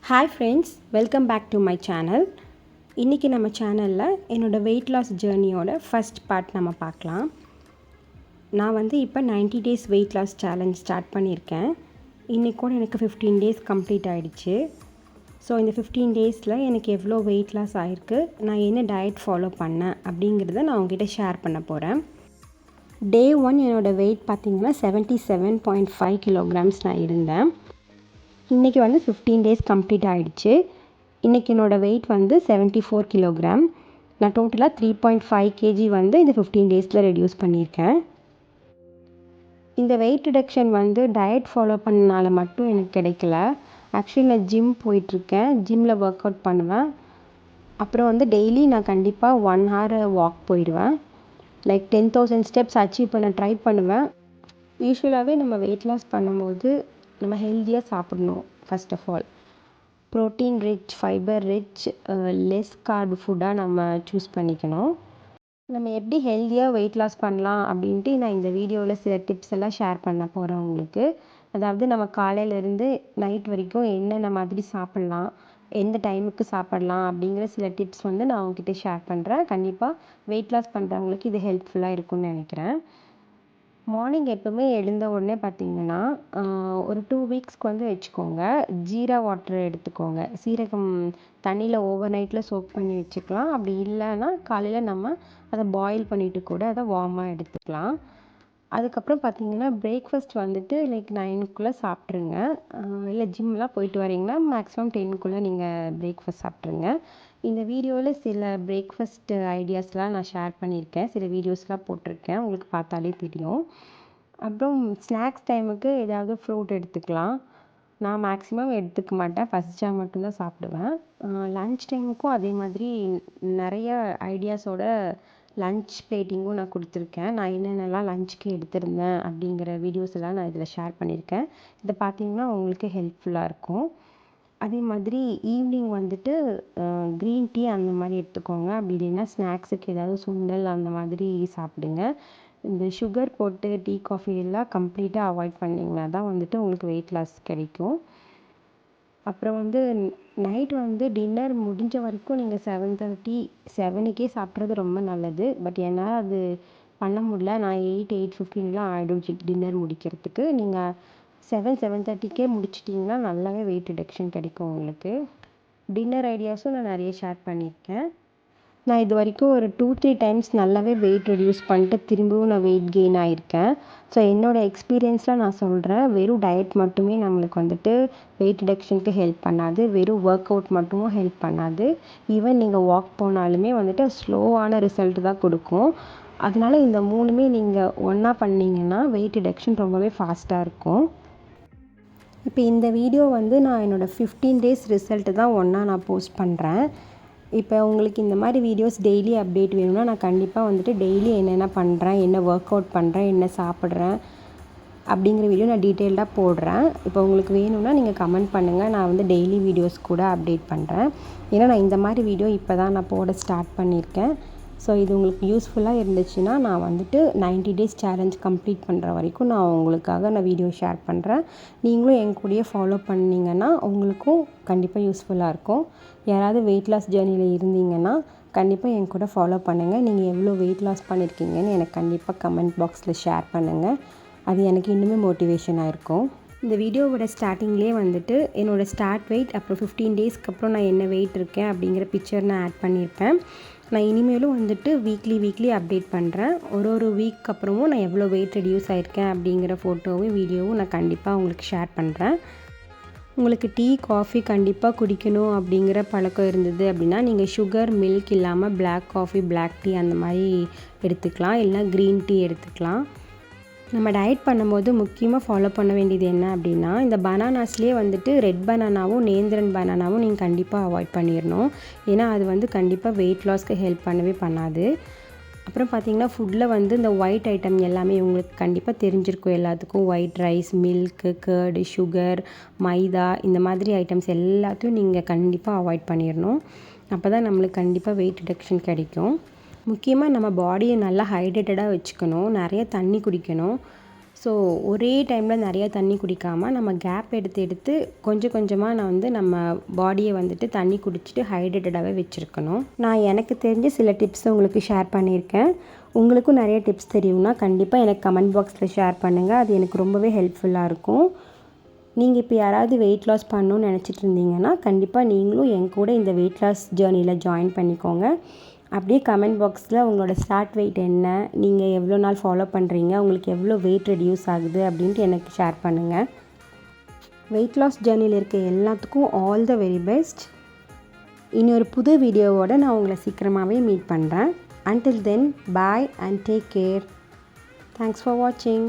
Hi friends, welcome back to my channel. இன்றைக்கி நம்ம சேனலில் என்னோடய வெயிட் லாஸ் ஜேர்னியோட ஃபஸ்ட் பார்ட் நம்ம பார்க்கலாம். நான் இப்போ 90 days weight loss challenge start பண்ணியிருக்கேன். இன்றைக்கி கூட எனக்கு 15 டேஸ் கம்ப்ளீட் ஆகிடுச்சு. ஸோ இந்த 15 டேஸில் எனக்கு எவ்வளோ வெயிட் லாஸ் ஆகிருக்கு, நான் என்ன டயட் ஃபாலோ பண்ணேன் அப்படிங்கிறத நான் உங்ககிட்ட ஷேர் பண்ண போகிறேன். Day 1 என்னோடய வெயிட் பார்த்திங்கன்னா 77.5 kilograms நான் இருந்தேன். இன்றைக்கி 15 டேஸ் கம்ப்ளீட் ஆகிடுச்சு. இன்றைக்கி என்னோடய வெயிட் 74 கிலோகிராம். நான் டோட்டலாக 3.5 kg இந்த 15 டேஸில் ரெடியூஸ் பண்ணியிருக்கேன். இந்த வெயிட் ரிடக்ஷன் டயட் ஃபாலோ பண்ணனால மட்டும் எனக்கு கிடைக்கல. ஆக்சுவலி நான் ஜிம் போயிட்டுருக்கேன், ஜிம்மில் ஒர்க் அவுட் பண்ணுவேன். அப்புறம் டெய்லி நான் கண்டிப்பாக 1 hour வாக் போயிடுவேன். லைக் 10,000 ஸ்டெப்ஸ் அச்சீவ் பண்ண ட்ரை பண்ணுவேன். யூஸ்வலாகவே நம்ம வெயிட் லாஸ் பண்ணும்போது நம்ம ஹெல்த்தியாக சாப்பிடணும். First of all protein rich, fibre rich, less carb ஃபுட்டாக நம்ம சூஸ் பண்ணிக்கணும். நம்ம எப்படி ஹெல்த்தியாக வெயிட் லாஸ் பண்ணலாம் அப்படின்ட்டு நான் இந்த வீடியோவில் சில டிப்ஸ் எல்லாம் ஷேர் பண்ண போகிறேன் உங்களுக்கு. அதாவது நம்ம காலையிலேருந்து நைட் வரைக்கும் என்னென்ன மாதிரி சாப்பிட்லாம், எந்த டைமுக்கு சாப்பிட்லாம் அப்படிங்கிற சில டிப்ஸ் நான் உங்ககிட்ட ஷேர் பண்ணுறேன். கண்டிப்பாக வெயிட் லாஸ் பண்ணுறவங்களுக்கு இது ஹெல்ப்ஃபுல்லாக இருக்கும்னு நினைக்கிறேன். மார்னிங் எப்போவுமே எழுந்த உடனே பார்த்திங்கன்னா ஒரு 2 வீக்ஸ்க்கு வச்சுக்கோங்க, ஜீரா வாட்டர் எடுத்துக்கோங்க. சீரகம் தண்ணியில் ஓவர் நைட்டில் சோக் பண்ணி வச்சுக்கலாம். அப்படி இல்லைன்னா காலையில் நம்ம அதை பாயில் பண்ணிவிட்டு கூட அதை வார்மாக எடுத்துக்கலாம். அதுக்கப்புறம் பார்த்திங்கன்னா பிரேக்ஃபாஸ்ட் லைக் 9க்குள்ளே சாப்பிட்ருங்க. இல்லை ஜிம்லாம் போயிட்டு வரீங்கன்னா மேக்ஸிமம் 10க்குள்ளே நீங்கள் பிரேக்ஃபாஸ்ட் சாப்பிட்ருங்க. இந்த வீடியோவில் சில பிரேக்ஃபாஸ்ட் ஐடியாஸ்லாம் நான் ஷேர் பண்ணியிருக்கேன், சில வீடியோஸ்லாம் போட்டிருக்கேன், உங்களுக்கு பார்த்தாலே தெரியும். அப்புறம் ஸ்நாக்ஸ் டைமுக்கு ஏதாவது ஃப்ரூட் எடுத்துக்கலாம். நான் மேக்ஸிமம் எடுத்துக்க மாட்டேன், ஃபஸ்ட்டாக மட்டும்தான் சாப்பிடுவேன். லன்ச் டைமுக்கும் அதே மாதிரி நிறைய ஐடியாஸோட லன்ச் பிளேட்டிங்கும் நான் கொடுத்துருக்கேன். நான் என்னென்னலாம் லன்ச்சுக்கு எடுத்திருந்தேன் அப்படிங்கிற வீடியோஸ் எல்லாம் நான் இதில் ஷேர் பண்ணியிருக்கேன். இதை பார்த்தீங்கன்னா உங்களுக்கு ஹெல்ப்ஃபுல்லாக இருக்கும். அதே மாதிரி ஈவினிங் க்ரீன் டீ அந்த மாதிரி எடுத்துக்கோங்க. அப்படி இல்லைன்னா ஸ்நாக்ஸுக்கு ஏதாவது சுண்டல் அந்த மாதிரி சாப்பிடுங்க. இந்த சுகர் போட்டு டீ, காஃபி எல்லாம் கம்ப்ளீட்டாக அவாய்ட் பண்ணிங்கன்னா தான் உங்களுக்கு வெயிட் லாஸ் கிடைக்கும். அப்புறம் நைட் டின்னர் முடிஞ்ச வரைக்கும் நீங்கள் 7:30, 7க்கே சாப்பிட்றது ரொம்ப நல்லது. பட் என்னால் அது பண்ண முடியல. நான் 8:15 ஆகிடும் டின்னர் முடிக்கிறதுக்கு. நீங்கள் 7:30க்கே முடிச்சிட்டிங்கன்னா நல்லாவே வெயிட் ரிடக்ஷன் கிடைக்கும் உங்களுக்கு. டின்னர் ஐடியாஸும் நான் நிறைய ஷேர் பண்ணியிருக்கேன். நான் இது வரைக்கும் ஒரு 2-3 டைம்ஸ் நல்லாவே வெயிட் ரெடியூஸ் பண்ணிட்டு திரும்பவும் நான் வெயிட் கெயின் ஆகியிருக்கேன். ஸோ என்னோடய எக்ஸ்பீரியன்ஸில் நான் சொல்கிறேன், வெறும் டயட் மட்டுமே நம்மளுக்கு வெயிட் ரிடக்ஷனுக்கு ஹெல்ப் பண்ணாது. வெறும் ஒர்க் அவுட் மட்டுமும் ஹெல்ப் பண்ணாது. ஈவன் நீங்கள் வாக் போனாலுமே ஸ்லோவான ரிசல்ட் தான் கொடுக்கும். அதனால இந்த 3மே நீங்கள் ஒன்றா பண்ணிங்கன்னா வெயிட் ரிடக்ஷன் ரொம்பவே ஃபாஸ்ட்டாக இருக்கும். இப்போ இந்த வீடியோ நான் என்னோடய 15 டேஸ் ரிசல்ட்டு தான் ஒன்றா நான் போஸ்ட் பண்ணுறேன். இப்போ உங்களுக்கு இந்த மாதிரி வீடியோஸ் டெய்லி அப்டேட் வேணும்னா நான் கண்டிப்பாக டெய்லி என்னென்ன பண்ணுறேன், என்ன ஒர்க் அவுட் பண்ணுறேன், என்ன சாப்பிட்றேன் அப்படிங்கிற வீடியோ நான் டீட்டெயில்டாக போடுறேன். இப்போ உங்களுக்கு வேணும்னா நீங்கள் கமெண்ட் பண்ணுங்கள், நான் டெய்லி வீடியோஸ் கூட அப்டேட் பண்ணுறேன். ஏன்னா நான் இந்த மாதிரி வீடியோ இப்போ தான் நான் போட ஸ்டார்ட் பண்ணியிருக்கேன். ஸோ இது உங்களுக்கு யூஸ்ஃபுல்லாக இருந்துச்சுன்னா நான் 90 டேஸ் சேலஞ்ச் கம்ப்ளீட் பண்ணுற வரைக்கும் நான் உங்களுக்காக வீடியோ ஷேர் பண்ணுறேன். நீங்களும் என் கூடயே ஃபாலோ பண்ணிங்கன்னா உங்களுக்கும் கண்டிப்பாக யூஸ்ஃபுல்லாக இருக்கும். யாராவது வெயிட் லாஸ் ஜேர்னியில் இருந்தீங்கன்னா கண்டிப்பாக என் கூட ஃபாலோ பண்ணுங்கள். நீங்கள் எவ்வளோ வெயிட் லாஸ் பண்ணியிருக்கீங்கன்னு எனக்கு கண்டிப்பாக கமெண்ட் பாக்ஸில் ஷேர் பண்ணுங்கள். அது எனக்கு இன்னுமே மோட்டிவேஷனாக இருக்கும். இந்த வீடியோவோட ஸ்டார்டிங்லேயே என்னோடய ஸ்டார்ட் வெயிட், அப்புறம் 15 டேஸ்க்கு அப்புறம் நான் என்ன வெயிட் இருக்கேன் அப்படிங்கிற பிக்சர் நான் ஆட் பண்ணியிருப்பேன். நான் இனிமேலும் வீக்லி அப்டேட் பண்ணுறேன். ஒரு வீக் அப்புறமும் நான் எவ்வளோ வெயிட் ரெடியூஸ் ஆகிருக்கேன் அப்படிங்கிற ஃபோட்டோவும் வீடியோவும் நான் கண்டிப்பாக உங்களுக்கு ஷேர் பண்ணுறேன். உங்களுக்கு டீ, காஃபி கண்டிப்பாக குடிக்கணும் அப்படிங்கிற பழக்கம் இருந்தது அப்படின்னா நீங்கள் சுகர், மில்க் இல்லாமல் பிளாக் காஃபி, பிளாக் டீ அந்த மாதிரி எடுத்துக்கலாம். இல்லைனா க்ரீன் டீ எடுத்துக்கலாம். நம்ம டயட் பண்ணும்போது முக்கியமாக ஃபாலோ பண்ண வேண்டியது என்ன அப்படின்னா, இந்த பனானாஸ்லேயே ரெட் பனானாவும் நேந்திரன் பனானாவும் நீங்கள் கண்டிப்பாக அவாய்ட் பண்ணிடணும். ஏன்னா அது கண்டிப்பாக வெயிட் லாஸ்க்கு ஹெல்ப் பண்ணவே பண்ணாது. அப்புறம் பார்த்திங்கன்னா ஃபுட்டில் இந்த ஒயிட் ஐட்டம் எல்லாமே உங்களுக்கு கண்டிப்பாக தெரிஞ்சிருக்கும் எல்லாத்துக்கும். White rice, milk, curd, sugar, maida இந்த மாதிரி ஐட்டம்ஸ் எல்லாத்தையும் நீங்கள் கண்டிப்பாக அவாய்ட் பண்ணிடணும். அப்போ தான் நம்மளுக்கு கண்டிப்பாக வெயிட் ரிடக்ஷன் கிடைக்கும். முக்கியமாக நம்ம பாடியை நல்லா ஹைட்ரேட்டடாக வச்சுக்கணும், நிறைய தண்ணி குடிக்கணும். ஸோ ஒரே டைமில் நிறையா தண்ணி குடிக்காமல் நம்ம கேப் எடுத்து கொஞ்சம் கொஞ்சமாக நான் வந்து நம்ம பாடியை வந்துட்டு தண்ணி குடிச்சிட்டு ஹைட்ரேட்டடாகவே வச்சுருக்கணும். நான் எனக்கு தெரிஞ்ச சில டிப்ஸை உங்களுக்கு ஷேர் பண்ணியிருக்கேன். உங்களுக்கும் நிறைய டிப்ஸ் தெரியும்னா கண்டிப்பாக எனக்கு கமெண்ட் பாக்ஸில் ஷேர் பண்ணுங்கள். அது எனக்கு ரொம்பவே ஹெல்ப்ஃபுல்லாக இருக்கும். நீங்கள் இப்போ யாராவது வெயிட் லாஸ் பண்ணணும்னு நினச்சிட்டு இருந்தீங்கன்னா கண்டிப்பாக நீங்களும் என் கூட இந்த வெயிட் லாஸ் ஜேர்னியில் ஜாயின் பண்ணிக்கோங்க. அப்படியே கமெண்ட் பாக்ஸில் உங்களோட ஸ்டார்ட் வெயிட் என்ன, நீங்கள் எவ்வளோ நாள் ஃபாலோ பண்ணுறீங்க, உங்களுக்கு எவ்வளோ வெயிட் ரெடியூஸ் ஆகுது அப்படின்ட்டு எனக்கு ஷேர் பண்ணுங்கள். வெயிட் லாஸ் ஜேர்னியில் இருக்க எல்லாத்துக்கும் ஆல் த வெரி பெஸ்ட். இன்னொரு புது வீடியோவோடு நான் உங்களை சீக்கிரமாகவே மீட் பண்ணுறேன். Until then, bye and take care. Thanks for watching.